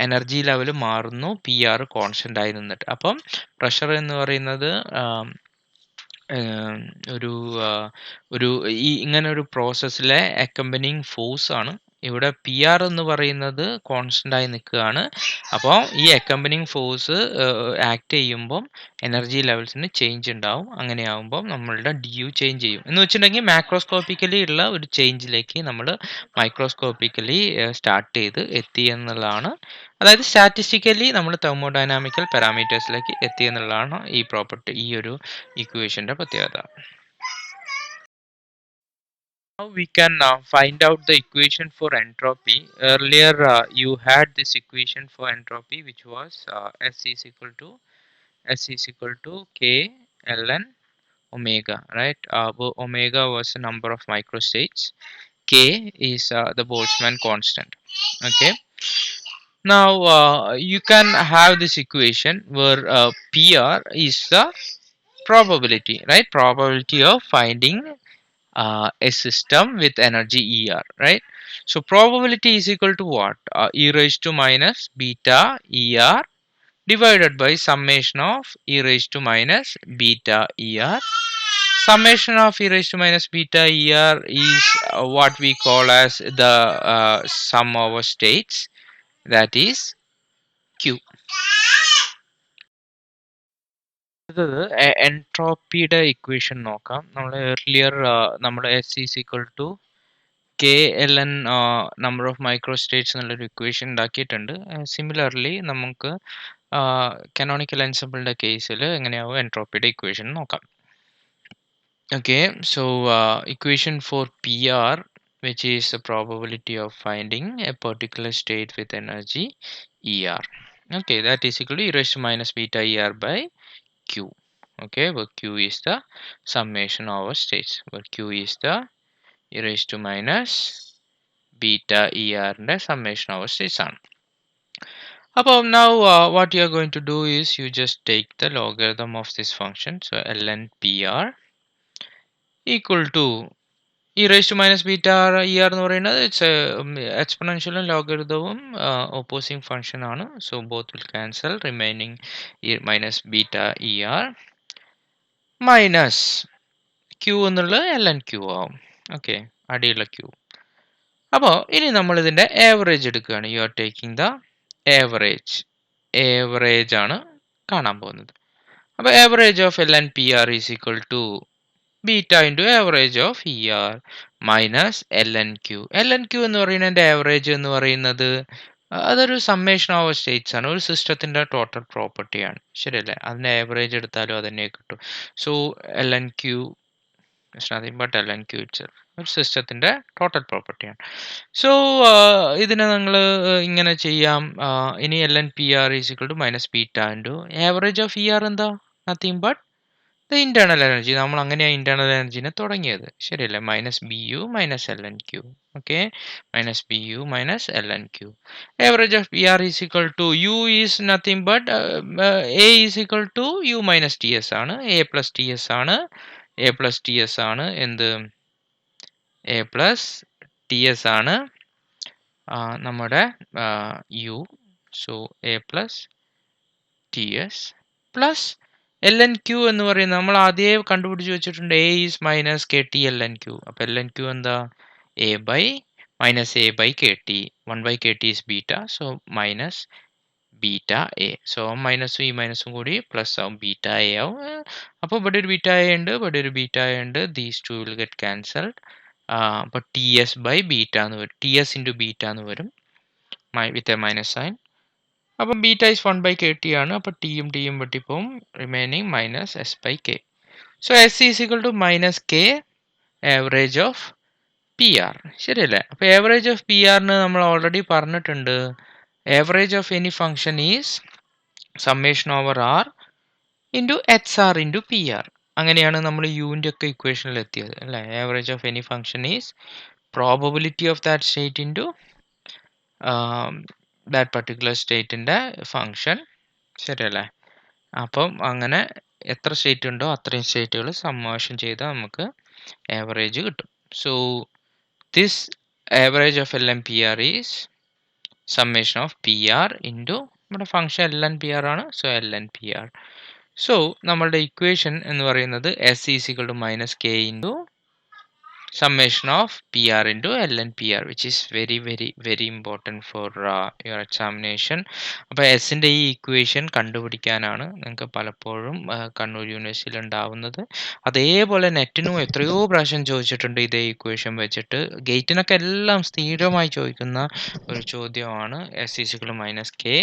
എനർജി ലെവൽ മാറുന്നു, പി ആർ കോൺസ്റ്റന്റ് ആയി നിന്നിട്ട്. അപ്പം പ്രഷർ എന്ന് പറയുന്നത് ഏം, ഒരു ആ, ഒരു ഇങ്ങനെ ഒരു പ്രോസസ്സിലെ അക്കമ്പനിങ് ഫോഴ്സ് ആണ്. ഇവിടെ പി ആർ എന്ന് പറയുന്നത് കോൺസ്റ്റന്റ് ആയി നിൽക്കുകയാണ്. അപ്പോൾ ഈ അക്കമ്പനിങ് ഫോഴ്സ് ആക്ട് ചെയ്യുമ്പം എനർജി ലെവൽസിന് ചേഞ്ച് ഉണ്ടാവും. അങ്ങനെയാകുമ്പോൾ നമ്മളുടെ ഡി യു ചേഞ്ച് ചെയ്യും എന്ന് വെച്ചിട്ടുണ്ടെങ്കിൽ മാക്രോസ്കോപ്പിക്കലി ഉള്ള ഒരു ചേഞ്ചിലേക്ക് നമ്മൾ മൈക്രോസ്കോപ്പിക്കലി സ്റ്റാർട്ട് ചെയ്ത് എത്തി എന്നുള്ളതാണ്. അതായത് സ്റ്റാറ്റിസ്റ്റിക്കലി നമ്മൾ തെർമോഡൈനാമിക്കൽ പാരാമീറ്റേഴ്സിലേക്ക് എത്തി എന്നുള്ളതാണ് ഈ പ്രോപ്പർട്ടി, ഈ ഒരു ഇക്വേഷന്റെ പ്രത്യേകത. Now we can find out the equation for entropy. Earlier you had this equation for entropy which was S is equal to K ln omega, right? Omega was the number of microstates. K is the Boltzmann constant. Okay. Now you can have this equation where PR is the probability, right? Probability of finding a system with energy ER, right? So probability is equal to what? E raised to minus beta ER divided by summation of e raised to minus beta ER. Summation of e raised to minus beta ER is what we call as the sum over states, that is Q. അടുത്തത് എൻട്രോപ്പിയുടെ equation നോക്കാം. നമ്മൾ earlier നമ്മൾ S is equal to K L N number of microstates എന്നുള്ളൊരു equation ഉണ്ടാക്കിയിട്ടുണ്ട്. Similarly നമുക്ക് canonical എൻസെമ്പിളിൻ്റെ കേസിൽ എങ്ങനെയാവും എൻട്രോപ്പിയുടെ ഇക്വേഷൻ നോക്കാം. Okay, so equation for PR, which is the probability of finding a particular state with energy ER. Okay, that is equal to e raised to minus beta ER by Q. Okay, where Q is the summation over states, where Q is the e raised to minus beta ER ന്റെ summation over states ആണ്. അപ്പോൾ now what you are going to do is you just take the logarithm of this function. So ln PR equal to e raised to minus beta ER എന്ന് പറയുന്നത് it's എക്സ്പൊണൻഷ്യലും ലോഗരിതവും opposing function ആണ്. So both will cancel, remaining minus beta ER minus Q എന്നുള്ളത് ln Q ആവും. Okay, അടിയുള്ള Q. അപ്പോൾ ഇനി നമ്മൾ ഇതിൻ്റെ ആവറേജ് എടുക്കുകയാണ്. You are taking the average ആണ് കാണാൻ പോകുന്നത്. അപ്പോൾ average of ln PR is equal to beta into average of ER minus ln Q. ln Q എന്ന് പറയുന്നതിൻ്റെ ആവറേജ് എന്ന് പറയുന്നത് അതൊരു സമ്മേഷൻ ഓഫ് സ്റ്റേറ്റ്സ് ആണ്, ഒരു സിസ്റ്റത്തിൻ്റെ ടോട്ടൽ പ്രോപ്പർട്ടിയാണ്. ശരിയല്ലേ? അതിൻ്റെ ആവറേജ് എടുത്താലും അതന്നെ കിട്ടും. So ln Q it's nothing but ln Q itself ഒരു സിസ്റ്റത്തിൻ്റെ ടോട്ടൽ പ്രോപ്പർട്ടിയാണ്. സോ ഇതിനെ നിങ്ങൾ ഇങ്ങനെ ചെയ്യാം. ഇനി ln PR is equal to minus beta into average of ER എന്താ? Nothing but the internal energy. നമ്മൾ അങ്ങനെയാണ് ഇന്റേണൽ എനർജിനെ തുടങ്ങിയത്. ശരിയല്ലേ? Minus B U minus ln Q. Okay, minus B U minus ln Q. Average of P R is equal to U is nothing but A is equal to U minus T S ആണ്. A plus T S ആണ്. A plus T S ആണ് എന്ത്? A plus T S ആണ് നമ്മുടെ U. So A plus T S plus ln Q എന്ന് പറയുന്നത് നമ്മൾ ആദ്യമേ കണ്ടുപിടിച്ച് വെച്ചിട്ടുണ്ട്. A is minus K T ln Q. അപ്പോൾ ln ക്യൂ എന്താ? A by minus A by K T. 1/kt is beta. So minus beta A. So മൈനസും ഈ മൈനസും കൂടി പ്ലസ് ആവും, ബീറ്റ എ ആവും. അപ്പോൾ ഇവിടെ ഒരു ബീറ്റ എ ഉണ്ട്, ഇവിടെ ഒരു ബീറ്റ എ ഉണ്ട്. These two will get cancelled. അപ്പോൾ ടി എസ് ബൈ ബീറ്റ എന്ന് വരും, ടി എസ് ഇൻറ്റു ബീറ്റ എന്ന് വരും വിത്ത് എ മൈനസ് സൈൻ. അപ്പം ബീറ്റ ഇസ് 1/kt ആണ്. അപ്പോൾ ടിയും ടിയും വെട്ടിപ്പോവും, remaining minus S by K. So S is equal to minus K average of P R. ശരിയല്ലേ? അപ്പോൾ ആവറേജ് ഓഫ് പി ആറിന് നമ്മൾ ഓൾറെഡി പറഞ്ഞിട്ടുണ്ട്. Average of any function is summation over R into X R into P R. അങ്ങനെയാണ് നമ്മൾ യുവിൻ്റെ ഒക്കെ ഇക്വേഷനിൽ എത്തിയത് അല്ലേ? Average of any function is probability of that state into that particular സ്റ്റേറ്റിൻ്റെ ഫങ്ഷൻ. ശരിയല്ലേ? അപ്പം അങ്ങനെ എത്ര സ്റ്റേറ്റ് ഉണ്ടോ അത്രയും സ്റ്റേറ്റുകൾ സമ്മേഷൻ ചെയ്താൽ നമുക്ക് ആവറേജ് കിട്ടും. So this average of ln PR is summation of PR into നമ്മുടെ ഫങ്ഷൻ ln PR ആണ്. So ln PR. സോ നമ്മളുടെ ഇക്വേഷൻ എന്ന് പറയുന്നത് S is equal to minus K into summation of PR into ln PR, which is very important for your examination. അപ്പോൾ എസിൻ്റെ ഈ equation കണ്ടുപിടിക്കാനാണ് നിങ്ങൾക്ക് പലപ്പോഴും കണ്ണൂർ യൂണിവേഴ്സിറ്റിയിൽ ഉണ്ടാവുന്നത്. അതേപോലെ നെറ്റിനും എത്രയോ പ്രാവശ്യം ചോദിച്ചിട്ടുണ്ട് ഇതേ ഇക്വേഷൻ വെച്ചിട്ട്. ഗേറ്റിനൊക്കെ എല്ലാം സ്ഥിരമായി ചോദിക്കുന്ന ഒരു ചോദ്യമാണ് S is equal minus K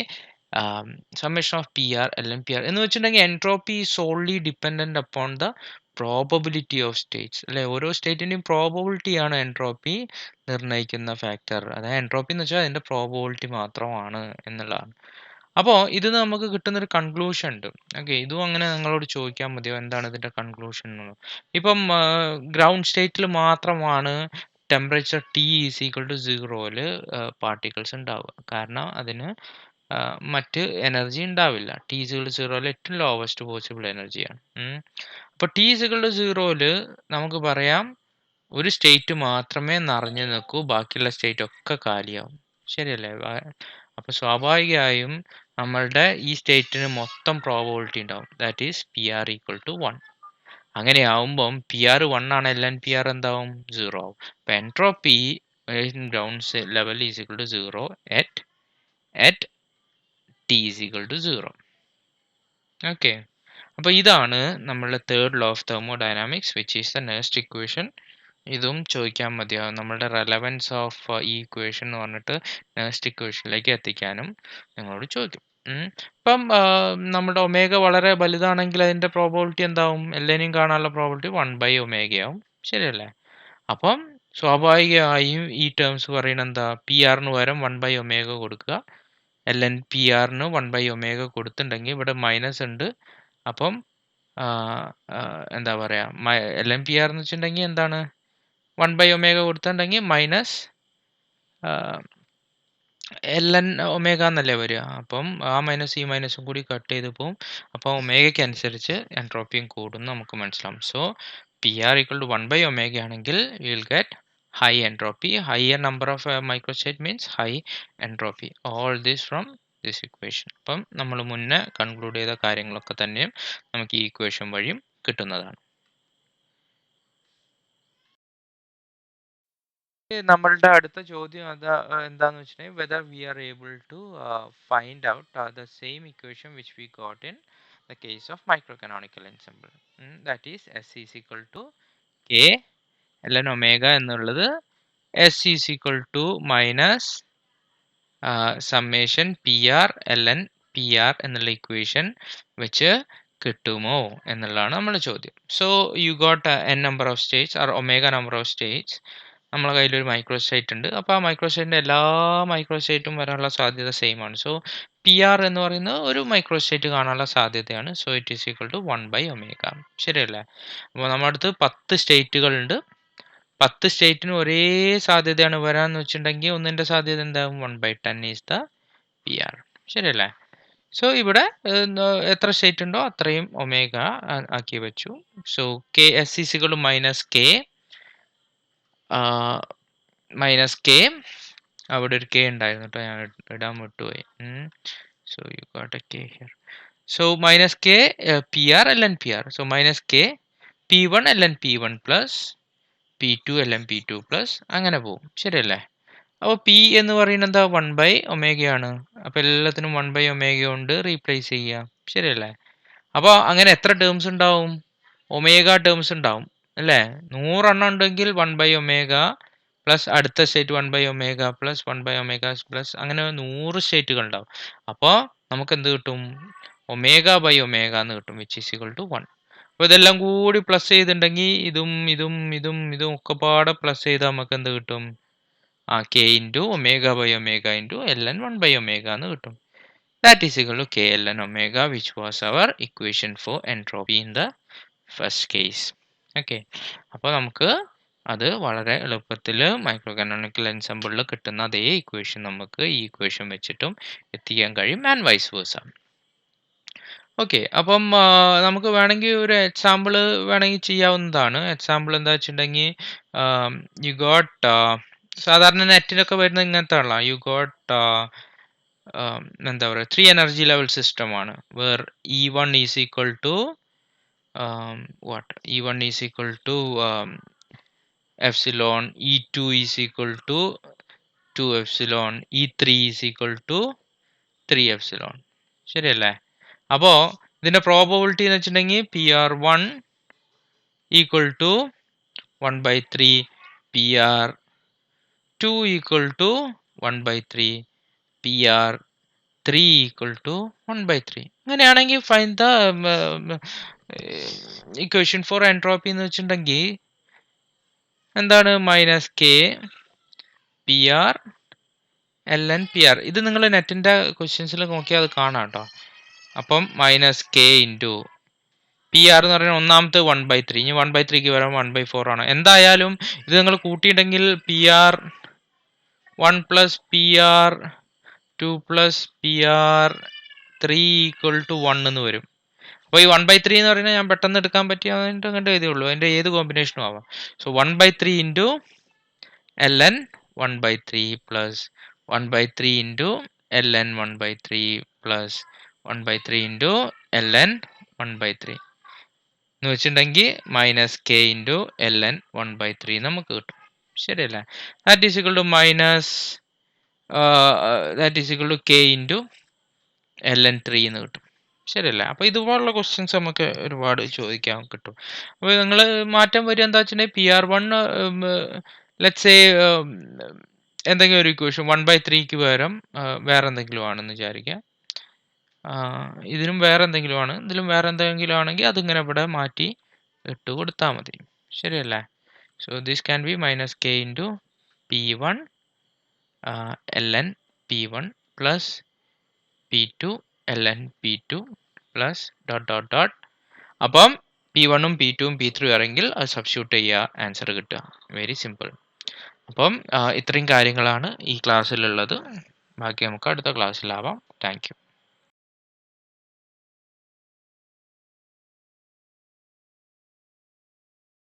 summation of PR ln PR എന്ന് വെച്ചിട്ടുണ്ടെങ്കിൽ entropy solely dependent upon the probability of States അല്ലെ. ഓരോ സ്റ്റേറ്റിൻ്റെയും പ്രോബബിലിറ്റിയാണ് എൻട്രോപ്പി നിർണ്ണയിക്കുന്ന ഫാക്ടർ. അതായത് എൻട്രോപ്പി എന്ന് വെച്ചാൽ അതിൻ്റെ പ്രോബബിലിറ്റി മാത്രമാണ് എന്നുള്ളതാണ്. അപ്പോൾ ഇത് നമുക്ക് കിട്ടുന്നൊരു കൺക്ലൂഷൻ ഉണ്ട്. ഓക്കെ, ഇതും അങ്ങനെ നിങ്ങളോട് ചോദിക്കാൻ മതിയോ എന്താണ് ഇതിൻ്റെ കൺക്ലൂഷൻ എന്നുള്ളത്. ഇപ്പം ഗ്രൗണ്ട് സ്റ്റേറ്റിൽ മാത്രമാണ് temperature T is equal to സീറോയിൽ പാർട്ടിക്കിൾസ് ഉണ്ടാവുക. കാരണം അതിന് മറ്റ് എനർജി ഉണ്ടാവില്ല. ടി ഈസ് ഈക്വൽ ടു സീറോയിൽ ഏറ്റവും ലോവസ്റ്റ് പോസിബിൾ എനർജിയാണ്. അപ്പോൾ ടി ഈസ് ഈക്വൽ ടു സീറോയിൽ നമുക്ക് പറയാം ഒരു സ്റ്റേറ്റ് മാത്രമേ നിറഞ്ഞു നിൽക്കൂ, ബാക്കിയുള്ള സ്റ്റേറ്റ് ഒക്കെ കാലിയാവും. ശരിയല്ലേ? അപ്പോൾ സ്വാഭാവികമായും നമ്മളുടെ ഈ സ്റ്റേറ്റിന് മൊത്തം പ്രോബബിലിറ്റി ഉണ്ടാവും. That is P R equal to 1. അങ്ങനെ ആവുമ്പം പി ആർ 1 ആണ്, എൽ പി ആർ എന്താവും? 0 ആവും. അപ്പോൾ entropy ground level is equal to 0 at T is equal to 0. Okay, അപ്പോൾ ഇതാണ് നമ്മളുടെ third law of thermodynamics, which is the next equation. ഇതും ചോദിക്കാൻ മതിയാവും. നമ്മളുടെ റെലവൻസ് ഓഫ് ഈ ഇക്വേഷൻ എന്ന് പറഞ്ഞിട്ട് നെക്സ്റ്റ് ഇക്വേഷനിലേക്ക് എത്തിക്കാനും നിങ്ങളോട് ചോദിക്കും. ഇപ്പം നമ്മുടെ ഒമേഗ വളരെ വലുതാണെങ്കിൽ അതിൻ്റെ പ്രോബബിലിറ്റി എന്താവും? എല്ലാവരെയും കാണാനുള്ള പ്രോബബിലിറ്റി 1/ω ആവും. ശരിയല്ലേ? അപ്പം സ്വാഭാവികമായും ഈ ടേംസ് പറയുന്നത് എന്താ? പി ആറിന് പകരം 1/ω കൊടുക്കുക. ln പി ആറിന് 1/ω കൊടുത്തിട്ടുണ്ടെങ്കിൽ ഇവിടെ മൈനസ് ഉണ്ട്. അപ്പം എന്താ പറയുക, ln പി ആർ എന്ന് വെച്ചിട്ടുണ്ടെങ്കിൽ എന്താണ്? 1/ω കൊടുത്തിട്ടുണ്ടെങ്കിൽ മൈനസ് ln ഒമേഗ എന്നല്ലേ വരിക. അപ്പം ആ മൈനസ് ഈ മൈനസും കൂടി കട്ട് ചെയ്ത് പോകും. അപ്പോൾ ഒമേഗയ്ക്ക് അനുസരിച്ച് എൻട്രോപ്പിയും കൂടും നമുക്ക് മനസ്സിലാവും. So P R equal to 1/ω ആണെങ്കിൽ you will get high entropy. Higher number of microstate means high entropy. All this from this equation. അപ്പം നമ്മൾ മുന്നേ കൺക്ലൂഡ് ചെയ്ത കാര്യങ്ങളൊക്കെ തന്നെയും നമുക്ക് ഈ ഇക്വേഷൻ വഴിയും കിട്ടുന്നതാണ്. നമ്മളുടെ അടുത്ത ചോദ്യം എന്താന്ന് വെച്ചിട്ടുണ്ടെങ്കിൽ whether we are able to find out the same equation which we got in the case of microcanonical ensemble. That is S is equal to K ln omega എന്നുള്ളത് S is equal to minus summation P R ln P R എന്നുള്ള equation വെച്ച് കിട്ടുമോ എന്നുള്ളതാണ് നമ്മുടെ ചോദ്യം. So you got N number of states or omega number of states. നമ്മളെ കയ്യിലൊരു മൈക്രോസ്റ്റേറ്റ് ഉണ്ട്. അപ്പോൾ ആ മൈക്രോസ്റ്റേറ്റിൻ്റെ എല്ലാ മൈക്രോസ്റ്റേറ്റും വരാനുള്ള സാധ്യത സെയിം ആണ്. സോ പി ആർ എന്ന് പറയുന്നത് ഒരു മൈക്രോസ്റ്റേറ്റ് കാണാനുള്ള സാധ്യതയാണ്. So it is equal to 1/ω. ശരിയല്ലേ? അപ്പോൾ നമ്മുടെ അടുത്ത് 10 സ്റ്റേറ്റുകളുണ്ട്. 10 സ്റ്റേറ്റിനും ഒരേ സാധ്യതയാണ് വരാമെന്ന് വെച്ചിട്ടുണ്ടെങ്കിൽ ഒന്നിൻ്റെ സാധ്യത എന്താകും? 1/10 ഈസ് ദ പി ആർ. ശരിയല്ലേ? സോ ഇവിടെ എത്ര സ്റ്റേറ്റ് ഉണ്ടോ അത്രയും ഒമേഗ ആക്കി വെച്ചു. So K S is equal to minus K. അവിടെ ഒരു കെ ഉണ്ടായിരുന്നു കേട്ടോ, ഞാൻ ഇടാൻ വിട്ടുപോയി. So you got a K here. So minus K P R ln P R. So minus K P1 ln P1 plus P2 ln P2 plus അങ്ങനെ പോകും. ശരിയല്ലേ? അപ്പോൾ പി എന്ന് പറയുന്നത് എന്താ? 1/ω ആണ്. അപ്പോൾ എല്ലാത്തിനും 1/ω കൊണ്ട് റീപ്ലേസ് ചെയ്യുക. ശരിയല്ലേ? അപ്പോൾ അങ്ങനെ എത്ര ടേംസ് ഉണ്ടാവും? ഒമേഗ ടേംസ് ഉണ്ടാവും അല്ലേ? 100 എണ്ണം ഉണ്ടെങ്കിൽ 1/ω പ്ലസ് അടുത്ത സ്റ്റേറ്റ് 1/ω പ്ലസ് 1/ω പ്ലസ് അങ്ങനെ 100 സ്റ്റേറ്റുകൾ ഉണ്ടാവും. അപ്പോൾ നമുക്ക് എന്ത് കിട്ടും? ω/ω എന്ന് കിട്ടും, വിച്ച് ഈസ് ഈക്വൽ ടു 1. അപ്പോൾ ഇതെല്ലാം കൂടി പ്ലസ് ചെയ്തിട്ടുണ്ടെങ്കിൽ ഇതും ഇതും ഇതും ഇതും ഒക്കെ പാടെ പ്ലസ് ചെയ്താൽ നമുക്ക് എന്ത് കിട്ടും? k ഇൻറ്റു ω/ω ഇൻറ്റു ln 1/ω എന്ന് കിട്ടും. That is equal to k ln omega, which was our equation for entropy in the first case. Okay, അപ്പോൾ നമുക്ക് അത് വളരെ എളുപ്പത്തിൽ മൈക്രോ കനോണിക്കൽ എൻസെമ്പിളിൽ കിട്ടുന്ന അതേ ഇക്വേഷൻ നമുക്ക് ഈ ഇക്വേഷൻ വെച്ചിട്ടും എത്തിക്കാൻ കഴിയും, ആൻഡ് വൈസ് വേഴ്സ. ഓക്കെ, അപ്പം നമുക്ക് വേണമെങ്കിൽ ഒരു എക്സാമ്പിൾ വേണമെങ്കിൽ ചെയ്യാവുന്നതാണ്. എക്സാമ്പിൾ എന്താ വെച്ചിട്ടുണ്ടെങ്കിൽ യു ഗോട്ട് സാധാരണ നെറ്റിലൊക്കെ വരുന്നത് ഇങ്ങനത്തെ ആണല്ലോ. യു ഗോട്ട് എന്താ പറയുക, 3 എനർജി ലെവൽ സിസ്റ്റമാണ്. Where E1 is equal to what E1 is equal to epsilon, E2 is equal to 2 epsilon, E3 is equal to 3 epsilon. ശരിയല്ലേ? അപ്പോൾ ഇതിന്റെ പ്രോബബിലിറ്റി എന്ന് വെച്ചിട്ടുണ്ടെങ്കിൽ PR1 equal to 1/3, PR2 equal to 1/3, PR3 equal to 1/3. അങ്ങനെയാണെങ്കിൽ find the equation for entropy എന്ന് വെച്ചിട്ടുണ്ടെങ്കിൽ എന്താണ്? -k PR ln PR. ഇത് നിങ്ങൾ നെറ്റിന്റെ ക്വസ്റ്റ്യൻസിൽ നോക്കിയാൽ അത് കാണാം കേട്ടോ. അപ്പം -k ഇൻറ്റു PR എന്ന് പറയുന്നത് ഒന്നാമത്തെ 1/3. ഇനി 1/3ക്ക് വരാൻ 1/4 ആണ്. എന്തായാലും ഇത് നിങ്ങൾ കൂട്ടിയിട്ടുണ്ടെങ്കിൽ PR1 plus PR2 plus PR3 equal to 1 എന്ന് വരും. അപ്പോൾ ഈ 1/3 എന്ന് പറയുന്നത് ഞാൻ പെട്ടെന്ന് എടുക്കാൻ പറ്റിയ അങ്ങോട്ട് എഴുതിയേ ഉള്ളൂ. അതിൻ്റെ ഏത് കോമ്പിനേഷനും ആവാം. So 1/3 into ln 1/3 plus 1/3 into ln 1/3 plus 1/3 into ln 1/3 എന്ന് വെച്ചിട്ടുണ്ടെങ്കിൽ -k ഇൻറ്റു ln 1/3 നമുക്ക് കിട്ടും. ശരിയല്ലേ? That is equal to k into ln 3 എന്ന് കിട്ടും. ശരിയല്ലേ? അപ്പോൾ ഇതുപോലുള്ള ക്വസ്റ്റ്യൻസ് നമുക്ക് ഒരുപാട് ചോദിക്കാൻ കിട്ടും. അപ്പോൾ നിങ്ങൾ മാറ്റം വരിക എന്താ വെച്ചിട്ടുണ്ടെങ്കിൽ PR1 ലെറ്റ്സ് സേ എന്തെങ്കിലും ഒരു ഇക്വേഷൻ 1/3ക്ക് പകരം വേറെ എന്തെങ്കിലും ആണെന്ന് വിചാരിക്കുക. ഇതിലും വേറെ എന്തെങ്കിലും ആണ്, ഇതിലും വേറെ എന്തെങ്കിലും ആണെങ്കിൽ അതിങ്ങനെ ഇവിടെ മാറ്റി ഇട്ട് കൊടുത്താൽ മതി. ശരിയല്ലേ? So this can be -k into P1 ln P1 plus P2 ln P2 plus dot. അപ്പം P1 ഉം P2 ഉം P3 ആണെങ്കിൽ അത് സബ്സ്റ്റിറ്റ്യൂട്ട് ചെയ്യുക, ആൻസർ കിട്ടുക. Very simple. അപ്പം ഇത്രയും കാര്യങ്ങളാണ് ഈ ക്ലാസ്സിലുള്ളത്. ബാക്കി നമുക്ക് അടുത്ത ക്ലാസ്സിലാവാം. Thank you.